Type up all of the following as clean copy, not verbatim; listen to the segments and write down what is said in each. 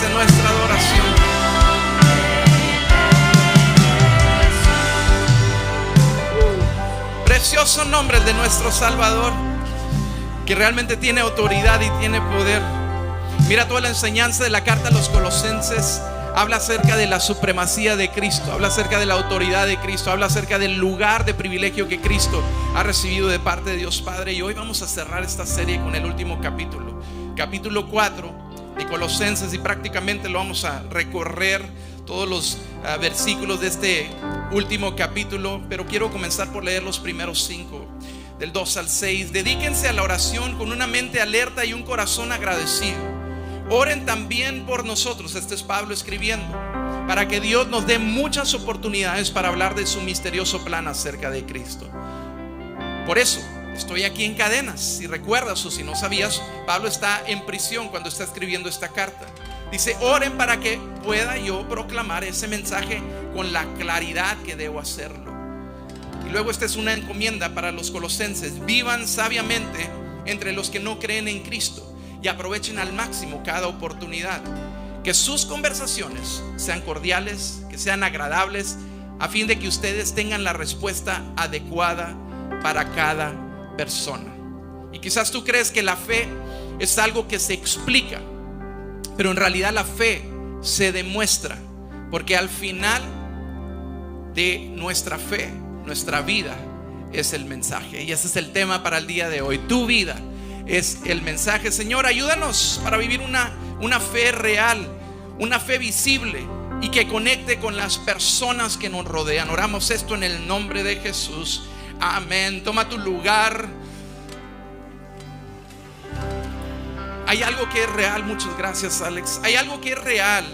merece nuestra adoración. Precioso nombre el de nuestro Salvador, que realmente tiene autoridad y tiene poder. Mira, toda la enseñanza de la carta a los Colosenses habla acerca de la supremacía de Cristo, habla acerca de la autoridad de Cristo, habla acerca del lugar de privilegio que Cristo ha recibido de parte de Dios Padre. Y hoy vamos a cerrar esta serie con el último capítulo, capítulo 4 de Colosenses, y prácticamente lo vamos a recorrer todos los versículos de este último capítulo. Pero quiero comenzar por leer los primeros 5, del 2 al 6. Dedíquense a la oración con una mente alerta y un corazón agradecido. Oren también por nosotros, este es Pablo escribiendo, para que Dios nos dé muchas oportunidades para hablar de su misterioso plan acerca de Cristo. Por eso estoy aquí en cadenas. Si recuerdas o si no sabías, Pablo está en prisión cuando está escribiendo esta carta. Dice: oren para que pueda yo proclamar ese mensaje con la claridad que debo hacerlo. Y luego esta es una encomienda para los colosenses: vivan sabiamente entre los que no creen en Cristo y aprovechen al máximo cada oportunidad. Que sus conversaciones sean cordiales, que sean agradables, a fin de que ustedes tengan la respuesta adecuada para cada persona. Y quizás tú crees que la fe es algo que se explica, pero en realidad la fe se demuestra, porque al final de nuestra fe, nuestra vida es el mensaje. Y ese es el tema para el día de hoy. Tu vida es el mensaje. Señor, ayúdanos para vivir una fe real, una fe visible y que conecte con las personas que nos rodean. Oramos esto en el nombre de Jesús. Amén. Toma tu lugar. Hay algo que es real. Muchas gracias, Alex. Hay algo que es real,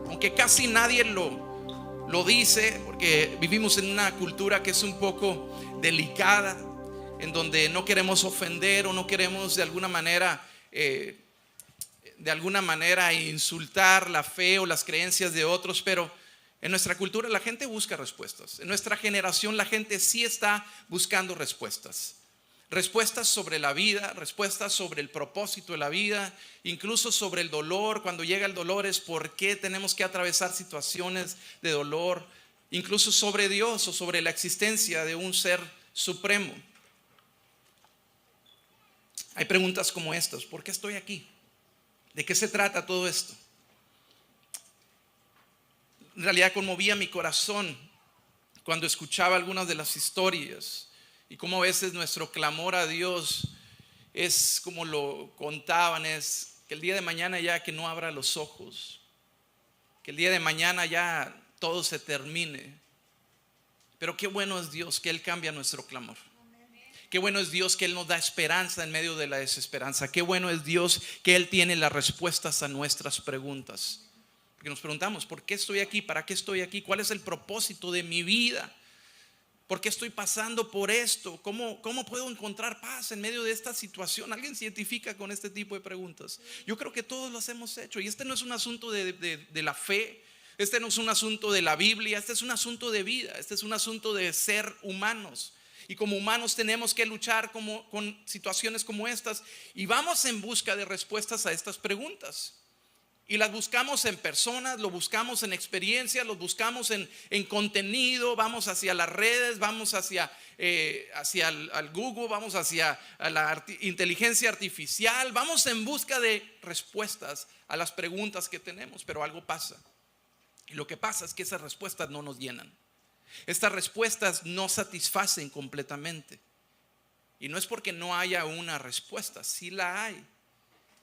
aunque casi nadie lo dice, porque vivimos en una cultura que es un poco delicada, en donde no queremos ofender o no queremos de alguna manera insultar la fe o las creencias de otros. Pero en nuestra cultura la gente busca respuestas. En nuestra generación la gente sí está buscando respuestas. Respuestas sobre la vida, respuestas sobre el propósito de la vida, incluso sobre el dolor. Cuando llega el dolor es por qué tenemos que atravesar situaciones de dolor, incluso sobre Dios o sobre la existencia de un ser supremo. Hay preguntas como estas: ¿por qué estoy aquí? ¿De qué se trata todo esto? En realidad conmovía mi corazón cuando escuchaba algunas de las historias, y cómo a veces nuestro clamor a Dios es como lo contaban, es que el día de mañana ya que no abra los ojos, que el día de mañana ya todo se termine. Pero qué bueno es Dios que Él cambia nuestro clamor. Qué bueno es Dios que Él nos da esperanza en medio de la desesperanza. Qué bueno es Dios que Él tiene las respuestas a nuestras preguntas. Porque nos preguntamos: ¿por qué estoy aquí? ¿Para qué estoy aquí? ¿Cuál es el propósito de mi vida? ¿Por qué estoy pasando por esto? ¿Cómo puedo encontrar paz en medio de esta situación? ¿Alguien se identifica con este tipo de preguntas? Yo creo que todos las hemos hecho. Y este no es un asunto de la fe. Este no es un asunto de la Biblia. Este es un asunto de vida. Este es un asunto de ser humanos. Y como humanos tenemos que luchar con situaciones como estas, y vamos en busca de respuestas a estas preguntas. Y las buscamos en personas, lo buscamos en experiencias, lo buscamos en contenido. Vamos hacia las redes, vamos hacia al Google, vamos hacia la inteligencia artificial. Vamos en busca de respuestas a las preguntas que tenemos. Pero algo pasa, y lo que pasa es que esas respuestas no nos llenan. Estas respuestas no satisfacen completamente. Y no es porque no haya una respuesta, sí la hay,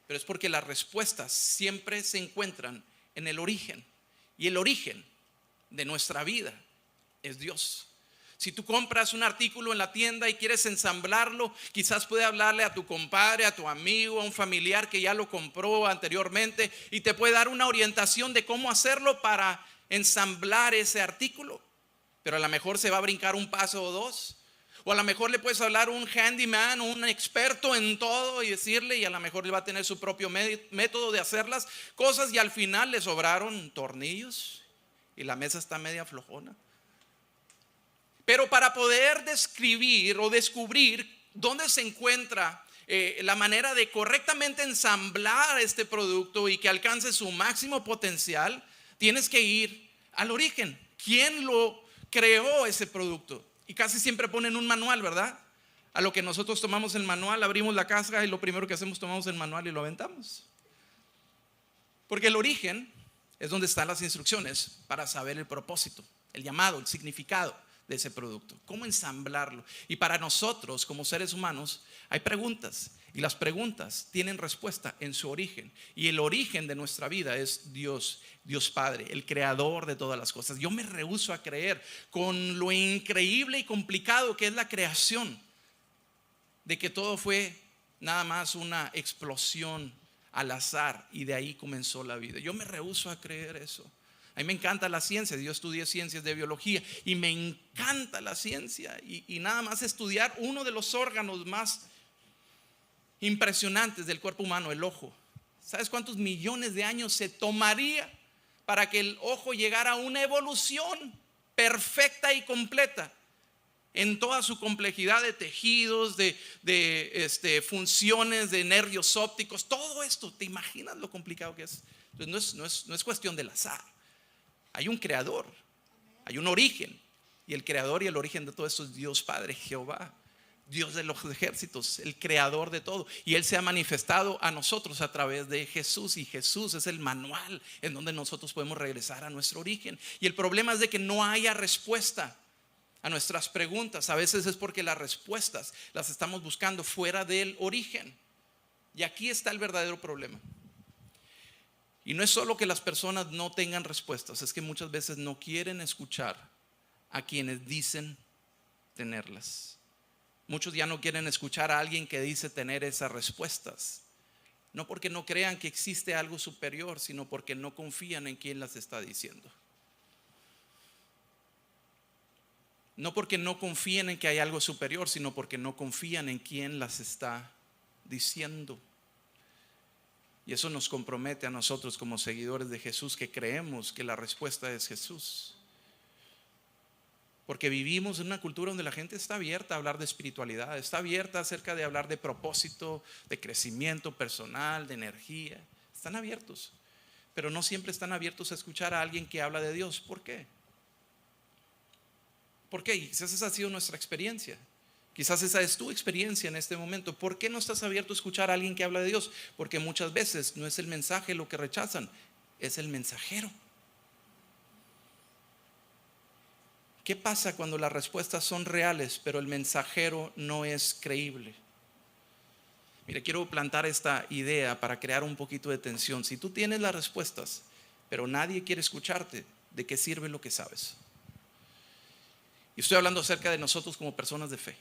pero es porque las respuestas siempre se encuentran en el origen. Y el origen de nuestra vida es Dios. Si tú compras un artículo en la tienda y quieres ensamblarlo, quizás puede hablarle a tu compadre, a tu amigo, a un familiar que ya lo compró anteriormente, y te puede dar una orientación de cómo hacerlo para ensamblar ese artículo. Pero a lo mejor se va a brincar un paso o dos. O a lo mejor le puedes hablar a un handyman, un experto en todo, y decirle, y a lo mejor él va a tener su propio método de hacer las cosas, y al final le sobraron tornillos y la mesa está media flojona. Pero para poder describir o descubrir dónde se encuentra la manera de correctamente ensamblar este producto y que alcance su máximo potencial, tienes que ir al origen. ¿Quién lo creó ese producto? Y casi siempre ponen un manual, ¿verdad? A lo que nosotros tomamos el manual, abrimos la caja y lo primero que hacemos, tomamos el manual y lo aventamos. Porque el origen es donde están las instrucciones para saber el propósito, el llamado, el significado de ese producto, cómo ensamblarlo. Y para nosotros como seres humanos hay preguntas, y las preguntas tienen respuesta en su origen, y el origen de nuestra vida es Dios, Dios Padre, el creador de todas las cosas. Yo me rehúso a creer, con lo increíble y complicado que es la creación, de que todo fue nada más una explosión al azar y de ahí comenzó la vida. Yo me rehúso a creer eso. A mí me encanta la ciencia. Yo estudié ciencias de biología y me encanta la ciencia, y nada más estudiar uno de los órganos más impresionantes del cuerpo humano, el ojo. ¿Sabes cuántos millones de años se tomaría para que el ojo llegara a una evolución perfecta y completa en toda su complejidad de tejidos, de funciones, de nervios ópticos, todo esto? ¿Te imaginas lo complicado que es? Entonces no es cuestión del azar. Hay un creador, hay un origen, y el creador y el origen de todo esto es Dios Padre, Jehová, Dios de los ejércitos, el creador de todo. Y Él se ha manifestado a nosotros a través de Jesús, y Jesús es el manual en donde nosotros podemos regresar a nuestro origen. Y el problema es de que no haya respuesta a nuestras preguntas. A veces es porque las respuestas las estamos buscando fuera del origen. Y aquí está el verdadero problema. Y no es solo que las personas no tengan respuestas, es que muchas veces no quieren escuchar a quienes dicen tenerlas. Muchos ya no quieren escuchar a alguien que dice tener esas respuestas. No porque no crean que existe algo superior, sino porque no confían en quien las está diciendo. No porque no confíen en que hay algo superior, sino porque no confían en quien las está diciendo. Y eso nos compromete a nosotros como seguidores de Jesús, que creemos que la respuesta es Jesús. Porque vivimos en una cultura donde la gente está abierta a hablar de espiritualidad, está abierta acerca de hablar de propósito, de crecimiento personal, de energía. Están abiertos, pero no siempre están abiertos a escuchar a alguien que habla de Dios. ¿Por qué? ¿Por qué? Y quizás esa ha sido nuestra experiencia. Quizás esa es tu experiencia en este momento. ¿Por qué no estás abierto a escuchar a alguien que habla de Dios? Porque muchas veces no es el mensaje lo que rechazan, es el mensajero. ¿Qué pasa cuando las respuestas son reales, pero el mensajero no es creíble? Mire, quiero plantar esta idea para crear un poquito de tensión. Si tú tienes las respuestas, pero nadie quiere escucharte, ¿de qué sirve lo que sabes? Y estoy hablando acerca de nosotros como personas de fe.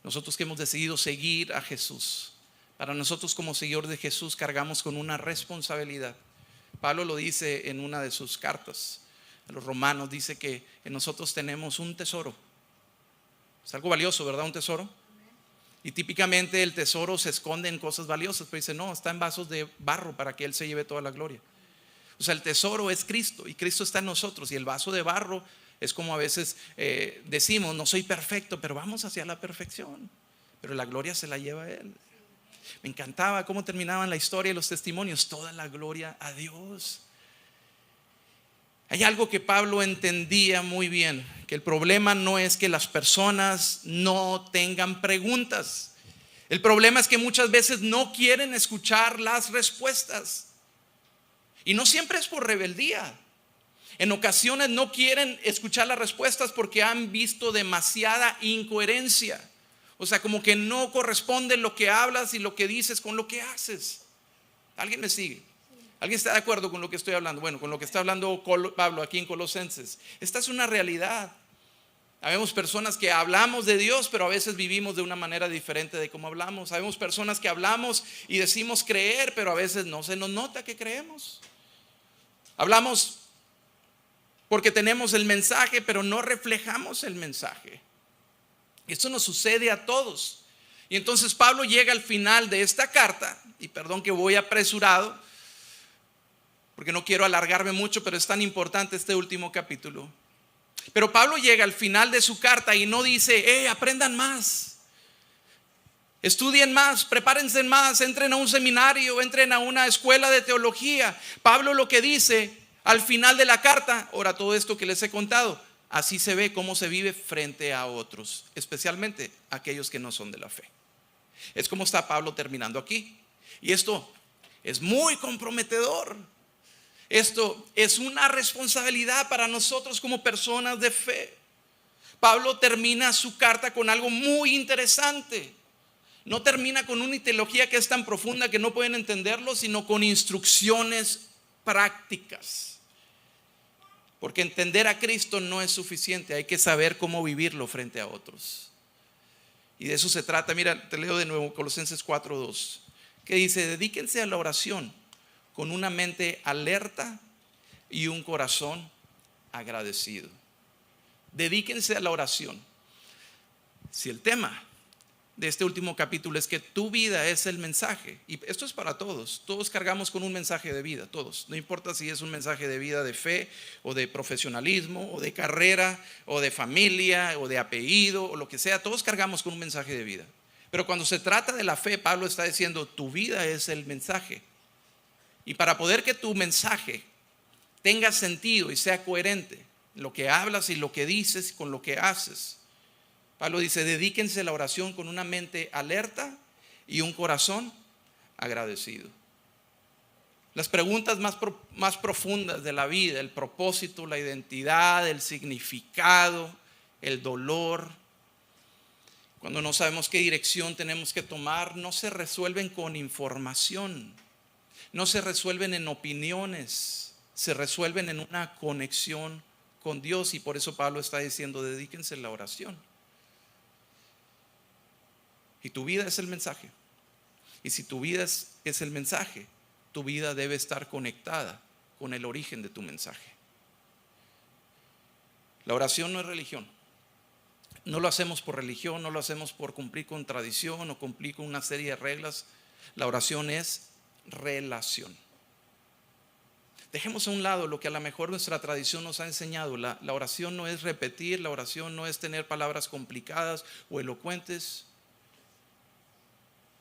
Nosotros que hemos decidido seguir a Jesús. Para nosotros como seguidores de Jesús cargamos con una responsabilidad. Pablo lo dice en una de sus cartas a los romanos. Dice que en nosotros tenemos un tesoro. Es algo valioso, ¿verdad? Un tesoro. Y típicamente el tesoro se esconde en cosas valiosas. Pero dice, no, está en vasos de barro para que Él se lleve toda la gloria. O sea, el tesoro es Cristo, y Cristo está en nosotros. Y el vaso de barro es como a veces decimos, no soy perfecto, pero vamos hacia la perfección. Pero la gloria se la lleva Él. Me encantaba cómo terminaban la historia y los testimonios. Toda la gloria a Dios. Hay algo que Pablo entendía muy bien, que el problema no es que las personas no tengan preguntas. El problema es que muchas veces no quieren escuchar las respuestas. Y no siempre es por rebeldía. En ocasiones no quieren escuchar las respuestas porque han visto demasiada incoherencia. O sea, como que no corresponde lo que hablas y lo que dices con lo que haces. ¿Alguien me sigue? ¿Alguien está de acuerdo con lo que estoy hablando? Bueno, con lo que está hablando Pablo aquí en Colosenses. Esta es una realidad. Habemos personas que hablamos de Dios, pero a veces vivimos de una manera diferente de cómo hablamos. Habemos personas que hablamos y decimos creer, pero a veces no se nos nota que creemos. Hablamos porque tenemos el mensaje, pero no reflejamos el mensaje. Esto nos sucede a todos. Y entonces Pablo llega al final de esta carta, y perdón que voy apresurado, porque no quiero alargarme mucho, pero es tan importante este último capítulo. Pero Pablo llega al final de su carta y no dice, aprendan más. Estudien más, prepárense más, entren a un seminario, entren a una escuela de teología. Pablo lo que dice al final de la carta, ahora todo esto que les he contado, así se ve cómo se vive frente a otros, especialmente aquellos que no son de la fe. Es como está Pablo terminando aquí. Y esto es muy comprometedor. Esto es una responsabilidad para nosotros como personas de fe. Pablo termina su carta con algo muy interesante. No termina con una teología que es tan profunda que no pueden entenderlo, sino con instrucciones prácticas. Porque entender a Cristo no es suficiente, hay que saber cómo vivirlo frente a otros. Y de eso se trata. Mira, te leo de nuevo Colosenses 4:2, que dice: dedíquense a la oración con una mente alerta y un corazón agradecido. Dedíquense a la oración. Si el tema de este último capítulo es que tu vida es el mensaje, y esto es para todos, todos cargamos con un mensaje de vida, todos, no importa si es un mensaje de vida de fe o de profesionalismo o de carrera o de familia o de apellido o lo que sea, todos cargamos con un mensaje de vida. Pero cuando se trata de la fe, Pablo está diciendo: tu vida es el mensaje. Y para poder que tu mensaje tenga sentido y sea coherente, lo que hablas y lo que dices con lo que haces, Pablo dice: dedíquense a la oración con una mente alerta y un corazón agradecido. Las preguntas más profundas de la vida, el propósito, la identidad, el significado, el dolor, cuando no sabemos qué dirección tenemos que tomar, no se resuelven con información, no se resuelven en opiniones, se resuelven en una conexión con Dios. Y por eso Pablo está diciendo: dedíquense a la oración. Y tu vida es el mensaje. Y si tu vida es el mensaje, tu vida debe estar conectada con el origen de tu mensaje. La oración no es religión. No lo hacemos por religión, no lo hacemos por cumplir con tradición o cumplir con una serie de reglas. La oración es relación. Dejemos a un lado lo que a lo mejor nuestra tradición nos ha enseñado. La oración no es repetir, la oración no es tener palabras complicadas o elocuentes.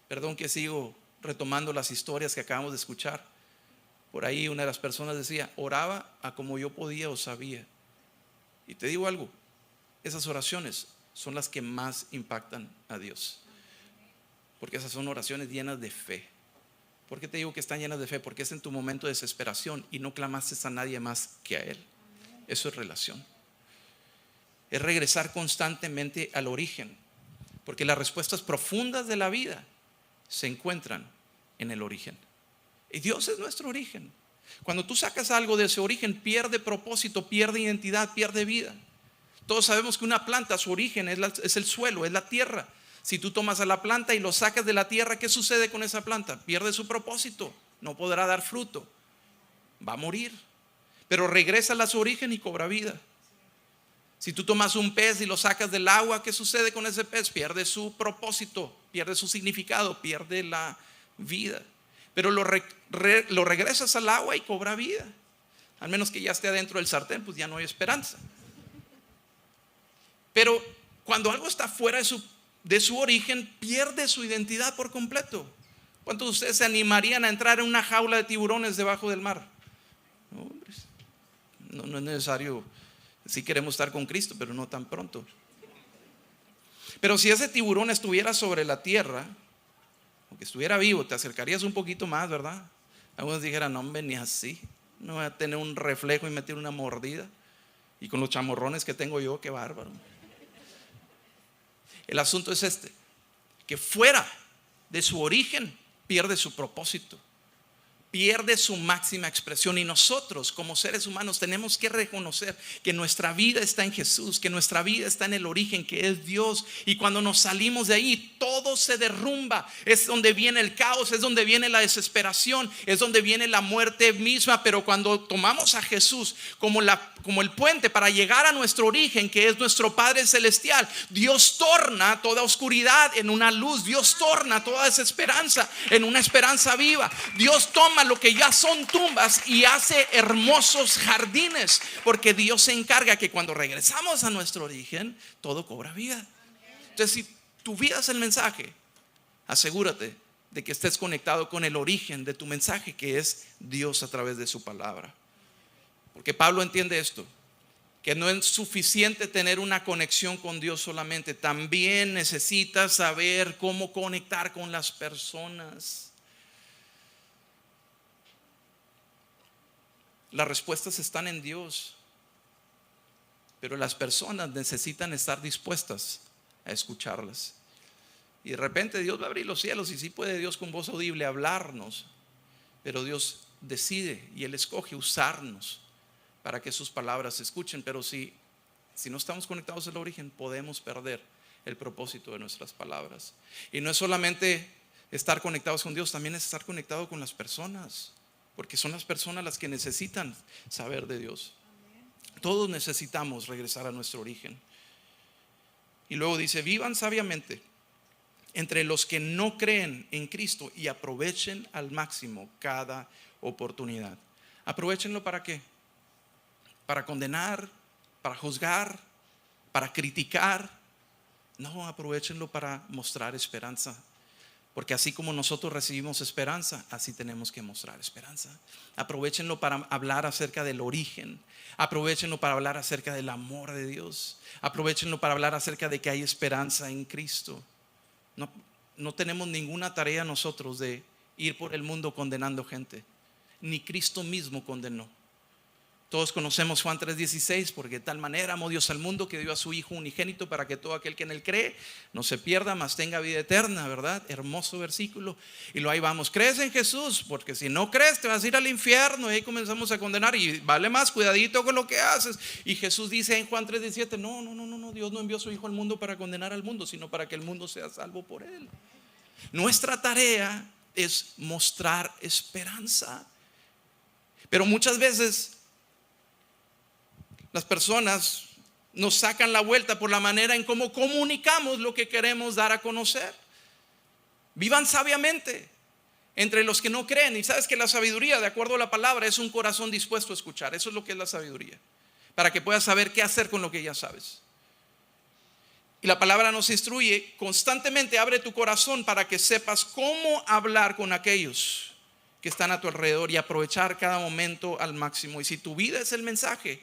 Perdón que sigo retomando las historias que acabamos de escuchar. Por ahí una de las personas decía: oraba a como yo podía o sabía. Y te digo algo, esas oraciones son las que más impactan a Dios, porque esas son oraciones llenas de fe. ¿Por qué te digo que están llenas de fe? Porque es en tu momento de desesperación y no clamaste a nadie más que a Él. Eso es relación. Es regresar constantemente al origen, porque las respuestas profundas de la vida se encuentran en el origen. Y Dios es nuestro origen. Cuando tú sacas algo de ese origen, pierde propósito, pierde identidad, pierde vida. Todos sabemos que una planta, su origen es el suelo, es la tierra. Si tú tomas a la planta y lo sacas de la tierra, ¿qué sucede con esa planta? Pierde su propósito, no podrá dar fruto, va a morir. Pero regresa a su origen y cobra vida. Si tú tomas un pez y lo sacas del agua, ¿qué sucede con ese pez? Pierde su propósito, pierde su significado, pierde la vida. Pero lo regresas al agua y cobra vida. Al menos que ya esté adentro del sartén, pues ya no hay esperanza. Pero cuando algo está fuera de su origen, pierde su identidad por completo. ¿Cuántos de ustedes se animarían a entrar en una jaula de tiburones debajo del mar? No es necesario. Si queremos estar con Cristo, pero no tan pronto. Pero si ese tiburón estuviera sobre la tierra, aunque estuviera vivo, te acercarías un poquito más, ¿verdad? Algunos dijeran: no, hombre, ni así, no voy a tener un reflejo y meter una mordida. Y con los chamorrones que tengo yo, qué bárbaro. El asunto es este: que fuera de su origen pierde su propósito, pierde su máxima expresión. Y nosotros como seres humanos tenemos que reconocer que nuestra vida está en Jesús, que nuestra vida está en el origen, que es Dios. Y cuando nos salimos de ahí, todo se derrumba. Es donde viene el caos, es donde viene la desesperación, es donde viene la muerte misma. Pero cuando tomamos a Jesús como el puente para llegar a nuestro origen, que es nuestro Padre Celestial, Dios torna toda oscuridad en una luz. Dios torna toda desesperanza en una esperanza viva. Dios toma lo que ya son tumbas y hace hermosos jardines, porque Dios se encarga que cuando regresamos a nuestro origen, todo cobra vida. Entonces, si tu vida es el mensaje, Asegúrate de que estés conectado con el origen de tu mensaje, que es Dios a través de su palabra. Porque Pablo entiende esto, que no es suficiente tener una conexión con Dios solamente, también necesitas saber cómo conectar con las personas. Las respuestas están en Dios, pero las personas necesitan estar dispuestas a escucharlas. Y de repente Dios va a abrir los cielos y sí puede Dios con voz audible hablarnos, pero Dios decide y Él escoge usarnos para que sus palabras se escuchen. Pero si no estamos conectados al origen, podemos perder el propósito de nuestras palabras. Y no es solamente estar conectados con Dios, también es estar conectado con las personas, porque son las personas las que necesitan saber de Dios. Todos necesitamos regresar a nuestro origen. Y luego dice: vivan sabiamente entre los que no creen en Cristo y aprovechen al máximo cada oportunidad. Aprovechenlo, ¿para qué? Para condenar, para juzgar, para criticar. No, aprovechenlo para mostrar esperanza. Porque así como nosotros recibimos esperanza, así tenemos que mostrar esperanza. Aprovechenlo para hablar acerca del origen. Aprovechenlo para hablar acerca del amor de Dios. Aprovechenlo para hablar acerca de que hay esperanza en Cristo. No tenemos ninguna tarea nosotros de ir por el mundo condenando gente. Ni Cristo mismo condenó. Todos conocemos Juan 3:16, porque de tal manera amó Dios al mundo que dio a su Hijo unigénito para que todo aquel que en él cree no se pierda, mas tenga vida eterna, ¿verdad? Hermoso versículo. Y lo ahí vamos: crees en Jesús, porque si no crees te vas a ir al infierno. Y ahí comenzamos a condenar, y vale más, cuidadito con lo que haces. Y Jesús dice en Juan 3:17, no, Dios no envió a su Hijo al mundo para condenar al mundo, sino para que el mundo sea salvo por él. Nuestra tarea es mostrar esperanza. Pero muchas veces las personas nos sacan la vuelta por la manera en cómo comunicamos lo que queremos dar a conocer. Vivan sabiamente entre los que no creen. Y sabes que la sabiduría, de acuerdo a la palabra, es un corazón dispuesto a escuchar. Eso es lo que es la sabiduría, para que puedas saber qué hacer con lo que ya sabes. Y la palabra nos instruye constantemente: abre tu corazón para que sepas cómo hablar con aquellos que están a tu alrededor y aprovechar cada momento al máximo. Y si tu vida es el mensaje,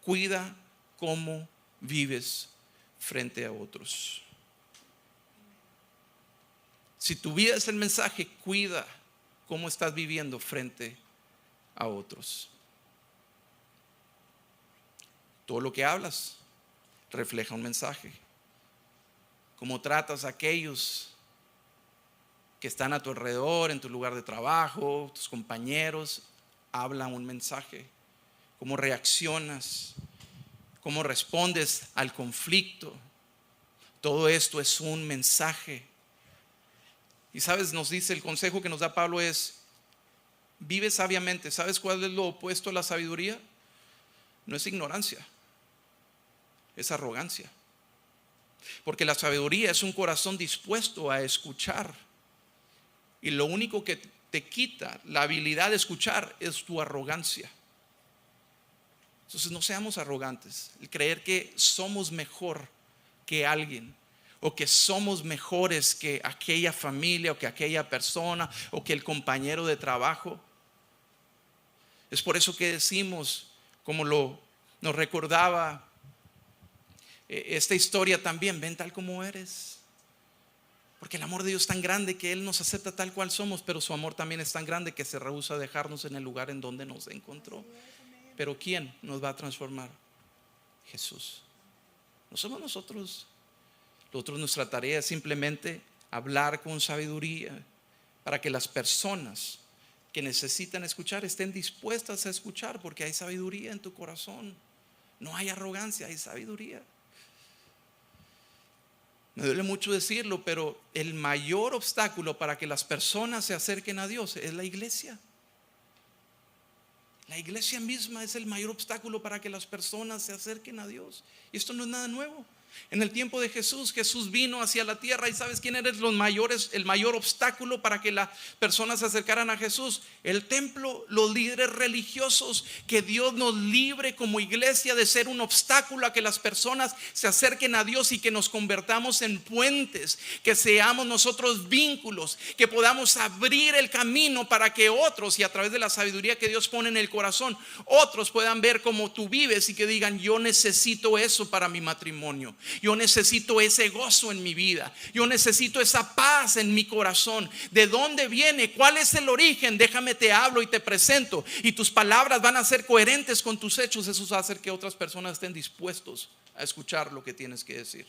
cuida cómo vives frente a otros. Si tu vida es el mensaje, cuida cómo estás viviendo frente a otros. Todo lo que hablas refleja un mensaje. Cómo tratas a aquellos que están a tu alrededor, en tu lugar de trabajo, tus compañeros, hablan un mensaje. Cómo reaccionas, cómo respondes al conflicto. Todo esto es un mensaje. Y sabes, nos dice, el consejo que nos da Pablo es: vive sabiamente. ¿Sabes cuál es lo opuesto a la sabiduría? No es ignorancia, es arrogancia. Porque la sabiduría es un corazón dispuesto a escuchar. Y lo único que te quita la habilidad de escuchar es tu arrogancia. Entonces no seamos arrogantes. El creer que somos mejor que alguien, o que somos mejores que aquella familia, o que aquella persona, o que el compañero de trabajo. Es por eso que decimos, como nos recordaba esta historia también: ven tal como eres. Porque el amor de Dios es tan grande que Él nos acepta tal cual somos, pero su amor también es tan grande que se rehúsa a dejarnos en el lugar en donde nos encontró. Pero ¿quién nos va a transformar? Jesús. No somos nosotros. Nuestra tarea es simplemente hablar con sabiduría, para que las personas que necesitan escuchar estén dispuestas a escuchar, porque hay sabiduría en tu corazón. No hay arrogancia, hay sabiduría. Me duele mucho decirlo, pero el mayor obstáculo para que las personas se acerquen a Dios es la iglesia. La iglesia misma es el mayor obstáculo para que las personas se acerquen a Dios. Y esto no es nada nuevo. En el tiempo de Jesús, Jesús vino hacia la tierra y ¿sabes quién era el mayor obstáculo para que las personas se acercaran a Jesús? El templo, los líderes religiosos. Que Dios nos libre como iglesia de ser un obstáculo a que las personas se acerquen a Dios y que nos convertamos en puentes, que seamos nosotros vínculos, que podamos abrir el camino para que otros, y a través de la sabiduría que Dios pone en el corazón, otros puedan ver cómo tú vives y que digan: yo necesito eso para mi matrimonio. Yo necesito ese gozo en mi vida. Yo necesito esa paz en mi corazón. ¿De dónde viene? ¿Cuál es el origen? Déjame te hablo y te presento. Y tus palabras van a ser coherentes con tus hechos. Eso va a hacer que otras personas estén dispuestos a escuchar lo que tienes que decir.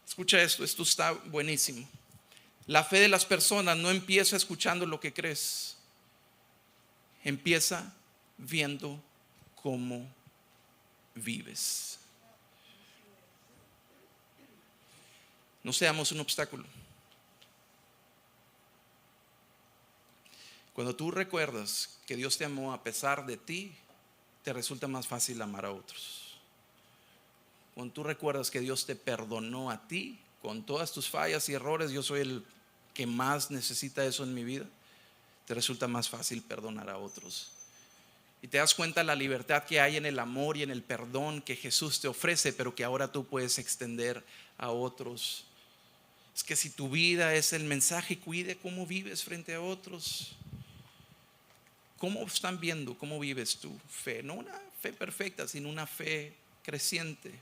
Escucha esto está buenísimo. La fe de las personas no empieza escuchando lo que crees. Empieza viendo cómo vives. No seamos un obstáculo. Cuando tú recuerdas que Dios te amó a pesar de ti, te resulta más fácil amar a otros. Cuando tú recuerdas que Dios te perdonó a ti con todas tus fallas y errores, yo soy el que más necesita eso en mi vida, te resulta más fácil perdonar a otros. Y te das cuenta la libertad que hay en el amor y en el perdón que Jesús te ofrece, pero que ahora tú puedes extender a otros. Es que si tu vida es el mensaje, cuide cómo vives frente a otros. ¿Cómo están viendo cómo vives tu fe? No una fe perfecta, sino una fe creciente.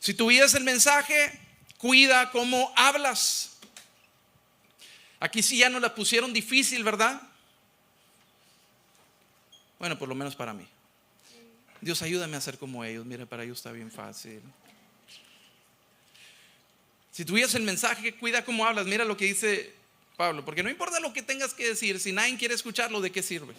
Si tu vida es el mensaje, cuida cómo hablas. Aquí sí ya nos la pusieron difícil, ¿verdad? Bueno, por lo menos para mí. Dios, ayúdame a ser como ellos. Mira, para ellos está bien fácil. Si tuvieras el mensaje, cuida cómo hablas. Mira lo que dice Pablo, porque no importa lo que tengas que decir, si nadie quiere escucharlo, ¿de qué sirve?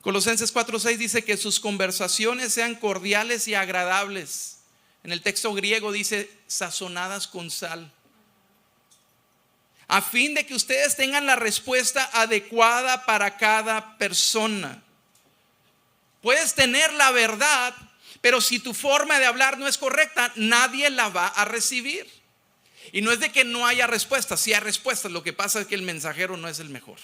Colosenses 4:6 dice que sus conversaciones sean cordiales y agradables. En el texto griego dice sazonadas con sal, a fin de que ustedes tengan la respuesta adecuada para cada persona. Puedes tener la verdad, pero si tu forma de hablar no es correcta, nadie la va a recibir. Y no es de que no haya respuestas, sí hay respuestas. Lo que pasa es que el mensajero no es el mejor.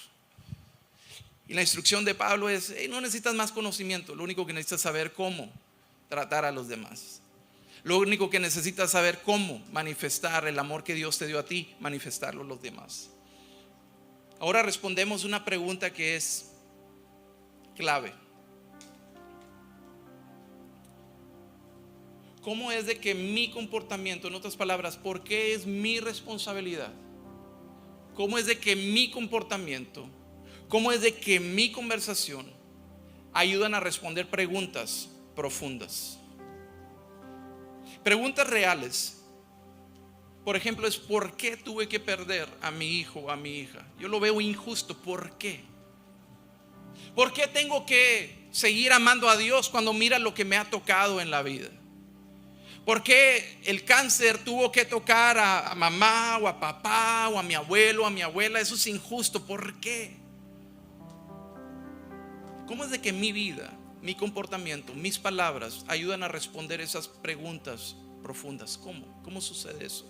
Y la instrucción de Pablo es: no necesitas más conocimiento, lo único que necesitas es saber cómo tratar a los demás. Lo único que necesitas es saber cómo manifestar el amor que Dios te dio a ti, manifestarlo a los demás. Ahora respondemos una pregunta que es clave. ¿Cómo es de que mi comportamiento, en otras palabras, por qué es mi responsabilidad? ¿Cómo es de que mi comportamiento, cómo es de que mi conversación ayudan a responder preguntas profundas? Preguntas reales. Por ejemplo, es: ¿por qué tuve que perder a mi hijo o a mi hija? Yo lo veo injusto. ¿Por qué? ¿Por qué tengo que seguir amando a Dios cuando mira lo que me ha tocado en la vida? ¿Por qué el cáncer tuvo que tocar a mamá o a papá o a mi abuelo o a mi abuela? Eso es injusto. ¿Por qué? ¿Cómo es de que mi vida, mi comportamiento, mis palabras ayudan a responder esas preguntas profundas? ¿Cómo sucede eso?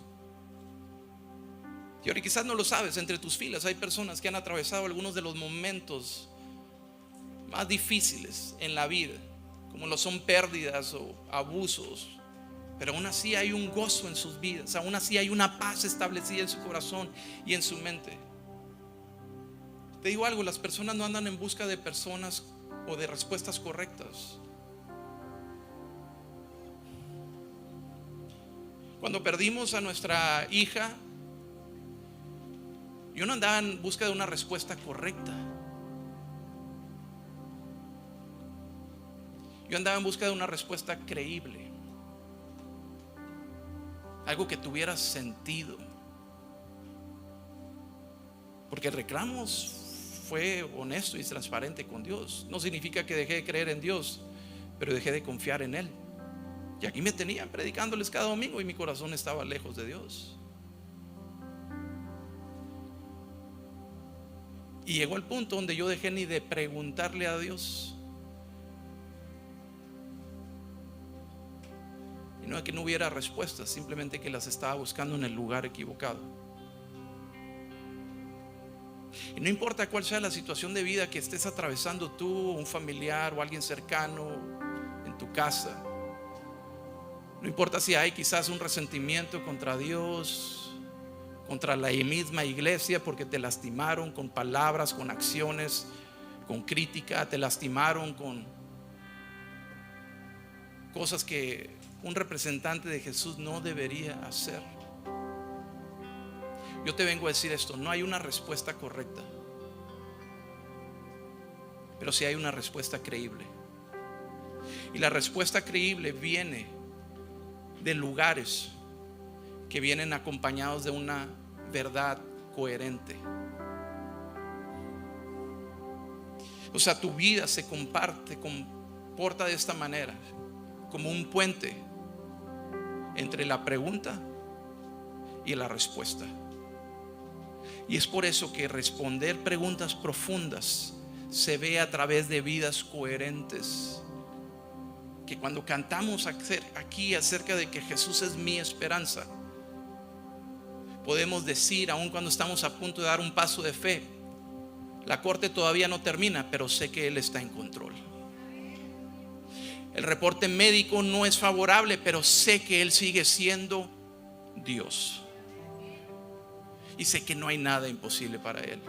Y ahora quizás no lo sabes, entre tus filas hay personas que han atravesado algunos de los momentos más difíciles en la vida, como lo son pérdidas o abusos. Pero aún así hay un gozo en sus vidas, aún así hay una paz establecida en su corazón y en su mente. Te digo algo: las personas no andan en busca de personas o de respuestas correctas. Cuando perdimos a nuestra hija, yo no andaba en busca de una respuesta correcta. Yo andaba en busca de una respuesta creíble, algo que tuviera sentido. Porque el reclamo fue honesto y transparente con Dios. No significa que dejé de creer en Dios, pero dejé de confiar en Él. Y aquí me tenían predicándoles cada domingo y mi corazón estaba lejos de Dios. Y llegó el punto donde yo dejé ni de preguntarle a Dios. Y no es que no hubiera respuestas, simplemente que las estaba buscando en el lugar equivocado. Y no importa cuál sea la situación de vida que estés atravesando tú, un familiar o alguien cercano en tu casa. No importa si hay quizás un resentimiento contra Dios, contra la misma iglesia, porque te lastimaron con palabras, con acciones, con crítica, te lastimaron con cosas que un representante de Jesús no debería hacer. Yo te vengo a decir esto: no hay una respuesta correcta, pero sí hay una respuesta creíble. Y la respuesta creíble viene de lugares que vienen acompañados de una verdad coherente. O sea, tu vida se comporta de esta manera, como un puente entre la pregunta y la respuesta. Y es por eso que responder preguntas profundas se ve a través de vidas coherentes. Que cuando cantamos aquí acerca de que Jesús es mi esperanza, podemos decir, aun cuando estamos a punto de dar un paso de fe, la corte todavía no termina, pero sé que Él está en control. El reporte médico no es favorable, pero sé que Él sigue siendo Dios. Y sé que no hay nada imposible para Él.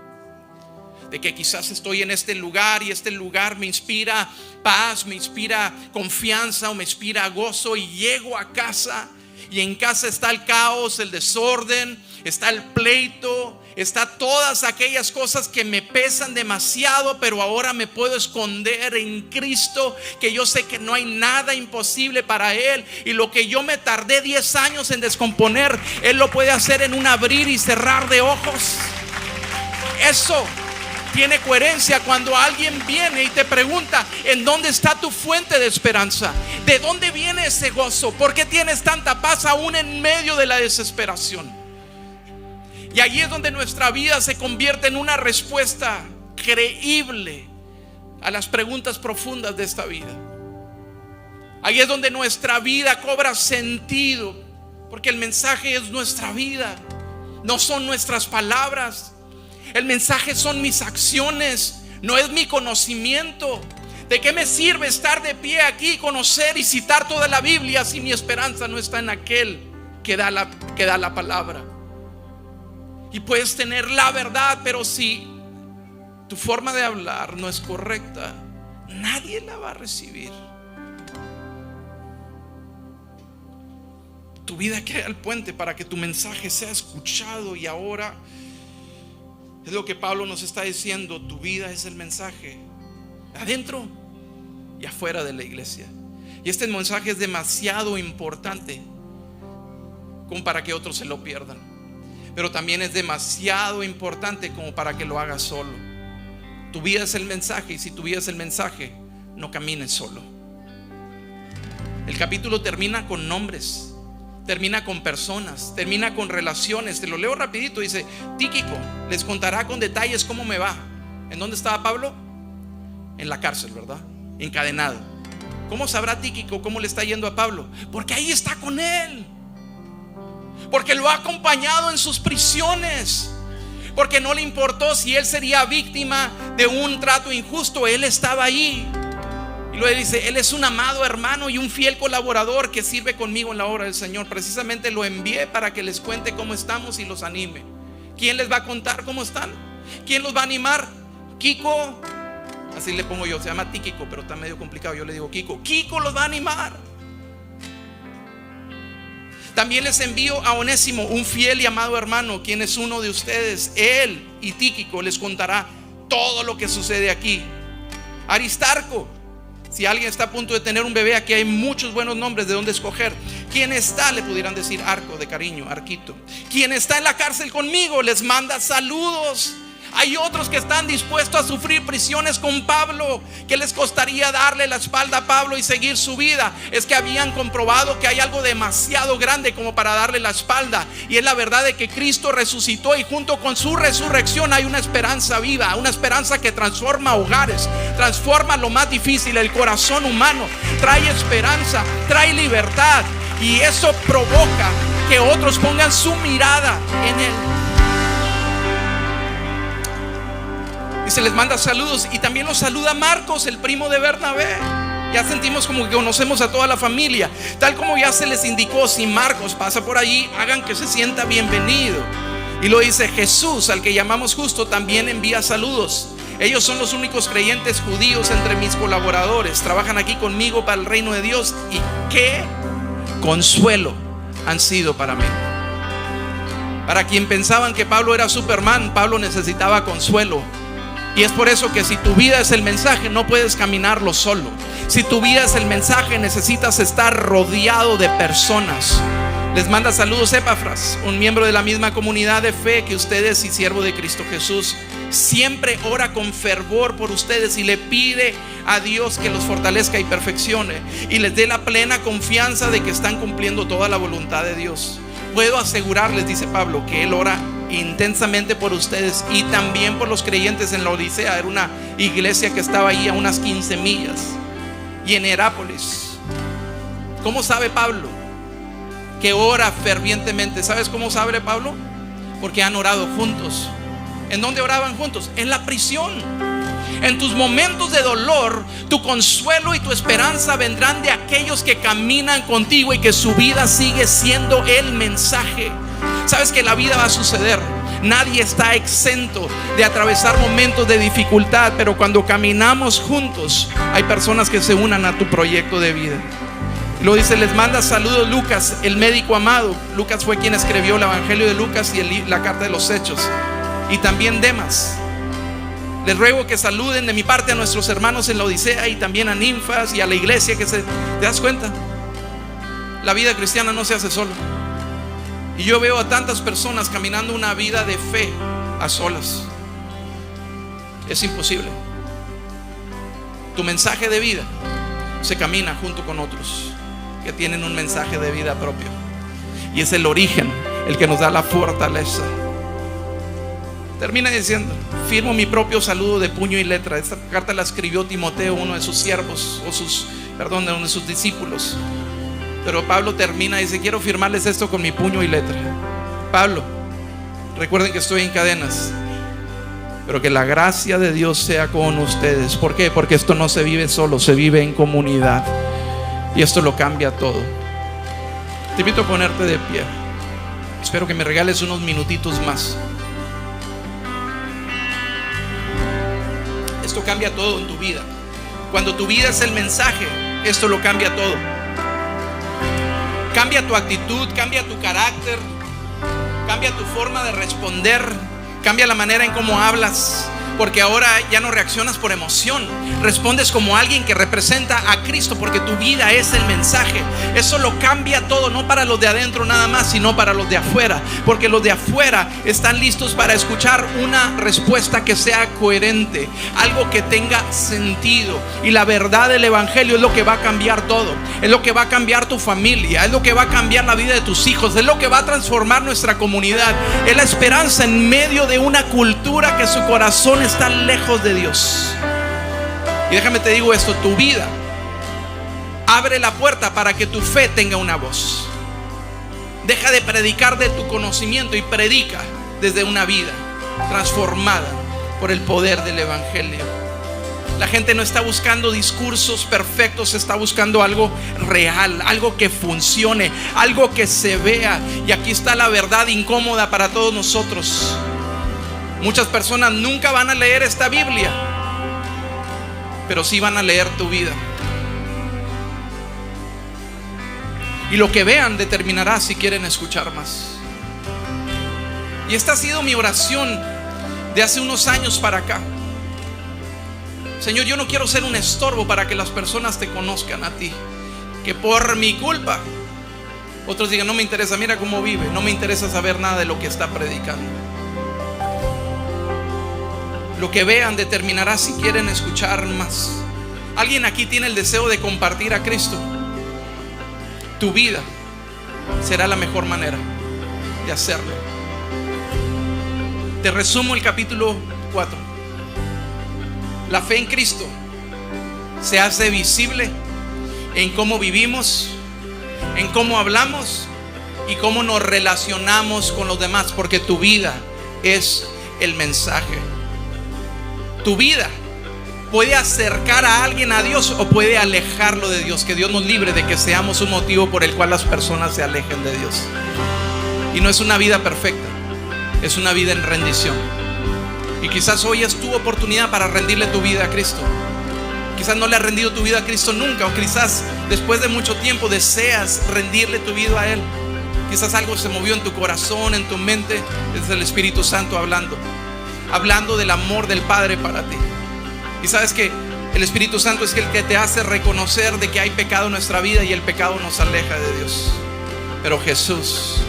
De que quizás estoy en este lugar y este lugar me inspira paz, me inspira confianza o me inspira gozo, y llego a casa y en casa está el caos, el desorden, está el pleito, está todas aquellas cosas que me pesan demasiado, pero ahora me puedo esconder en Cristo, que yo sé que no hay nada imposible para Él, y lo que yo me tardé 10 años en descomponer, Él lo puede hacer en un abrir y cerrar de ojos. Eso tiene coherencia cuando alguien viene y te pregunta: ¿en dónde está tu fuente de esperanza? ¿De dónde viene ese gozo? ¿Por qué tienes tanta paz aún en medio de la desesperación? Y allí es donde nuestra vida se convierte en una respuesta creíble a las preguntas profundas de esta vida. Ahí es donde nuestra vida cobra sentido, porque el mensaje es nuestra vida, no son nuestras palabras. El mensaje son mis acciones, no es mi conocimiento. ¿De qué me sirve estar de pie aquí, conocer y citar toda la Biblia si mi esperanza no está en aquel que da la palabra? Y puedes tener la verdad, pero si tu forma de hablar no es correcta, nadie la va a recibir. Tu vida crea el puente para que tu mensaje sea escuchado. Y ahora es lo que Pablo nos está diciendo: tu vida es el mensaje, adentro y afuera de la iglesia. Y este mensaje es demasiado importante como para que otros se lo pierdan, pero también es demasiado importante como para que lo hagas solo. Tu vida es el mensaje, y si tu vida es el mensaje, no camines solo. El capítulo termina con nombres, termina con personas, termina con relaciones. Te lo leo rapidito. Dice: Tíquico les contará con detalles cómo me va. ¿En dónde estaba Pablo? En la cárcel, ¿verdad? Encadenado. ¿Cómo sabrá Tíquico cómo le está yendo a Pablo? Porque ahí está con él, porque lo ha acompañado en sus prisiones, porque no le importó si él sería víctima de un trato injusto. Él estaba ahí. Y luego dice: Él es un amado hermano y un fiel colaborador que sirve conmigo en la obra del Señor. Precisamente lo envié para que les cuente cómo estamos y los anime. ¿Quién les va a contar cómo están? ¿Quién los va a animar? Kiko, así le pongo yo, se llama Tíquico, pero está medio complicado, yo le digo Kiko. Kiko los va a animar. También les envío a Onésimo, un fiel y amado hermano, quien es uno de ustedes. Él y Tíquico les contará todo lo que sucede aquí. Aristarco, si alguien está a punto de tener un bebé, aquí hay muchos buenos nombres de dónde escoger. Quien está, le pudieran decir Arco de cariño, Arquito. Quien está en la cárcel conmigo les manda saludos. Hay otros que están dispuestos a sufrir prisiones con Pablo. ¿Qué les costaría darle la espalda a Pablo y seguir su vida? Es que habían comprobado que hay algo demasiado grande como para darle la espalda, y es la verdad de que Cristo resucitó, y junto con su resurrección hay una esperanza viva, una esperanza que transforma hogares, transforma lo más difícil, el corazón humano, trae esperanza, trae libertad. y eso provoca que otros pongan su mirada en Él. Y se les manda saludos, y también los saluda Marcos, el primo de Bernabé. Ya sentimos como que conocemos a toda la familia. Tal como ya se les indicó, si Marcos pasa por allí, hagan que se sienta bienvenido. Y lo dice Jesús, al que llamamos justo, también envía saludos. Ellos son los únicos creyentes judíos entre mis colaboradores. Trabajan aquí conmigo para el reino de Dios. Y qué consuelo han sido para mí. Para quien pensaban que Pablo era Superman, Pablo necesitaba consuelo. Y es por eso que si tu vida es el mensaje, no puedes caminarlo solo. Si tu vida es el mensaje, necesitas estar rodeado de personas. Les manda saludos Epafras, un miembro de la misma comunidad de fe que ustedes y siervo de Cristo Jesús. Siempre ora con fervor por ustedes y le pide a Dios que los fortalezca y perfeccione, y les dé la plena confianza de que están cumpliendo toda la voluntad de Dios. Puedo asegurarles, dice Pablo, que él ora intensamente por ustedes y también por los creyentes en la Odisea. Era una iglesia que estaba ahí a unas 15 millas. Y en Herápolis. ¿Cómo sabe Pablo que ora fervientemente? ¿Sabes cómo sabe Pablo? Porque han orado juntos. ¿En dónde oraban juntos? En la prisión. En tus momentos de dolor, tu consuelo y tu esperanza vendrán de aquellos que caminan contigo y que su vida sigue siendo el mensaje. Sabes que la vida va a suceder. Nadie está exento de atravesar momentos de dificultad, pero cuando caminamos juntos, hay personas que se unan a tu proyecto de vida. Lo dice, les manda saludos Lucas, el médico amado. Lucas fue quien escribió el Evangelio de Lucas y la carta de los Hechos. Y también Demas. Les ruego que saluden de mi parte a nuestros hermanos en la Odisea y también a Ninfas y a la iglesia que ¿te das cuenta? La vida cristiana no se hace solo. Y yo veo a tantas personas caminando una vida de fe a solas. Es imposible. Tu mensaje de vida se camina junto con otros que tienen un mensaje de vida propio. Y es el origen el que nos da la fortaleza. Termina diciendo: firmo mi propio saludo de puño y letra. Esta carta la escribió Timoteo, uno de sus siervos, de uno de sus discípulos. Pero Pablo termina y dice: quiero firmarles esto con mi puño y letra. Pablo, recuerden que estoy en cadenas, pero que la gracia de Dios sea con ustedes. ¿Por qué? Porque esto no se vive solo, se vive en comunidad. Y esto lo cambia todo. Te invito a ponerte de pie. Espero que me regales unos minutitos más. Esto cambia todo en tu vida. Cuando tu vida es el mensaje, esto lo cambia todo. Cambia tu actitud, cambia tu carácter, cambia tu forma de responder, cambia la manera en cómo hablas. Porque ahora ya no reaccionas por emoción, respondes como alguien que representa a Cristo, porque tu vida es el mensaje. Eso lo cambia todo, no para los de adentro nada más, sino para los de afuera. Porque los de afuera están listos para escuchar una respuesta que sea coherente, algo que tenga sentido. Y la verdad del Evangelio es lo que va a cambiar todo. Es lo que va a cambiar tu familia, es lo que va a cambiar la vida de tus hijos, es lo que va a transformar nuestra comunidad. Es la esperanza en medio de una cultura que su corazón está lejos de Dios. Y déjame te digo esto: tu vida abre la puerta para que tu fe tenga una voz. Deja de predicar de tu conocimiento y predica desde una vida transformada por el poder del Evangelio. La gente no está buscando discursos perfectos, está buscando algo real, algo que funcione, algo que se vea. Y aquí está la verdad incómoda para todos nosotros. Muchas personas nunca van a leer esta Biblia, pero sí van a leer tu vida. Y lo que vean determinará si quieren escuchar más. Y esta ha sido mi oración de hace unos años para acá. Señor, yo no quiero ser un estorbo para que las personas te conozcan a ti. Que por mi culpa otros digan: no me interesa, mira cómo vive, no me interesa saber nada de lo que está predicando. Lo que vean determinará si quieren escuchar más. ¿Alguien aquí tiene el deseo de compartir a Cristo? Tu vida será la mejor manera de hacerlo. Te resumo el capítulo 4. La fe en Cristo se hace visible en cómo vivimos en cómo hablamos y cómo nos relacionamos con los demás, porque tu vida es el mensaje. Tu vida puede acercar a alguien a Dios o puede alejarlo de Dios. Que Dios nos libre de que seamos un motivo por el cual las personas se alejen de Dios. Y no es una vida perfecta, es una vida en rendición. Y quizás hoy es tu oportunidad para rendirle tu vida a Cristo. Quizás no le has rendido tu vida a Cristo nunca, o quizás después de mucho tiempo deseas rendirle tu vida a Él. Quizás algo se movió en tu corazón, en tu mente. Es el Espíritu Santo hablando del amor del Padre para ti. Y sabes que el Espíritu Santo es el que te hace reconocer de que hay pecado en nuestra vida y el pecado nos aleja de Dios. Pero Jesús,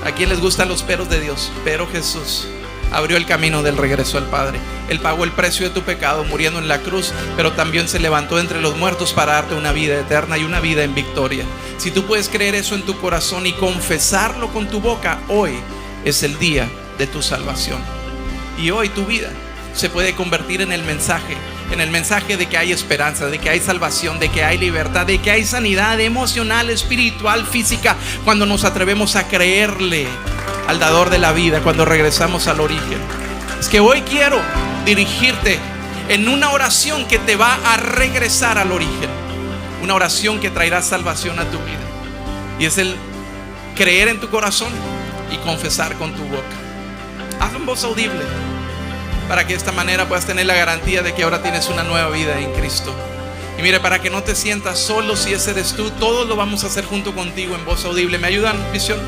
¿a quién les gustan los peros de Dios? Pero Jesús abrió el camino del regreso al Padre. Él pagó el precio de tu pecado muriendo en la cruz, pero también se levantó entre los muertos para darte una vida eterna y una vida en victoria. Si tú puedes creer eso en tu corazón y confesarlo con tu boca, hoy es el día de tu salvación. Y hoy tu vida se puede convertir en el mensaje de que hay esperanza, de que hay salvación, de que hay libertad, de que hay sanidad emocional, espiritual, física, cuando nos atrevemos a creerle al dador de la vida, cuando regresamos al origen. Es que hoy quiero dirigirte en una oración que te va a regresar al origen, una oración que traerá salvación a tu vida, y es el creer en tu corazón y confesar con tu boca. Hazlo en voz audible, para que de esta manera puedas tener la garantía de que ahora tienes una nueva vida en Cristo. Y mire, para que no te sientas solo, si ese eres tú, todos lo vamos a hacer junto contigo en voz audible. ¿Me ayudan, Visión?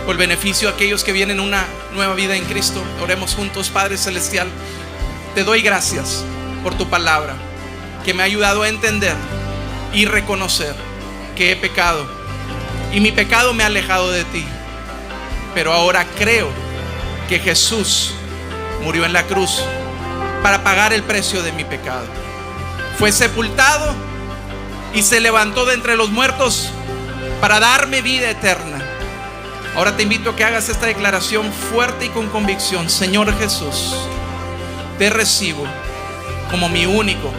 Por el beneficio de aquellos que vienen una nueva vida en Cristo. Oremos juntos. Padre Celestial, te doy gracias por tu palabra, que me ha ayudado a entender y reconocer que he pecado, y mi pecado me ha alejado de ti. Pero ahora creo que Jesús murió en la cruz para pagar el precio de mi pecado. Fue sepultado y se levantó de entre los muertos para darme vida eterna. Ahora te invito a que hagas esta declaración fuerte y con convicción. Señor Jesús, te recibo como mi único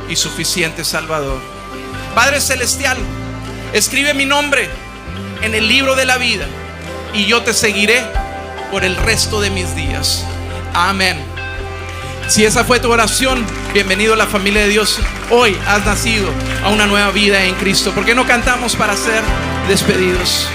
y suficiente Salvador. Padre Celestial, escribe mi nombre en el libro de la vida y yo te seguiré por el resto de mis días. Amén. Si esa fue tu oración, bienvenido a la familia de Dios. Hoy has nacido a una nueva vida en Cristo. ¿Por qué no cantamos para ser despedidos?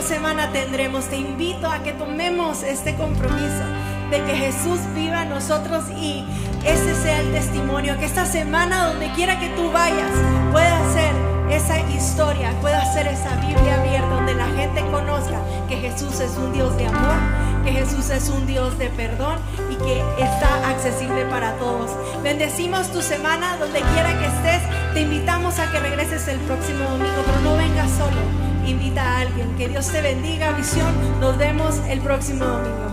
Semana tendremos. Te invito a que tomemos este compromiso de que Jesús viva en nosotros y ese sea el testimonio. Que esta semana, donde quiera que tú vayas, pueda ser esa historia, pueda ser esa Biblia abierta, donde la gente conozca que Jesús es un Dios de amor, que Jesús es un Dios de perdón y que está accesible para todos. Bendecimos tu semana, donde quiera que estés. Te invitamos a que regreses el próximo domingo, pero no vengas solo, invita a alguien. Que Dios te bendiga, Visión. Nos vemos el próximo domingo.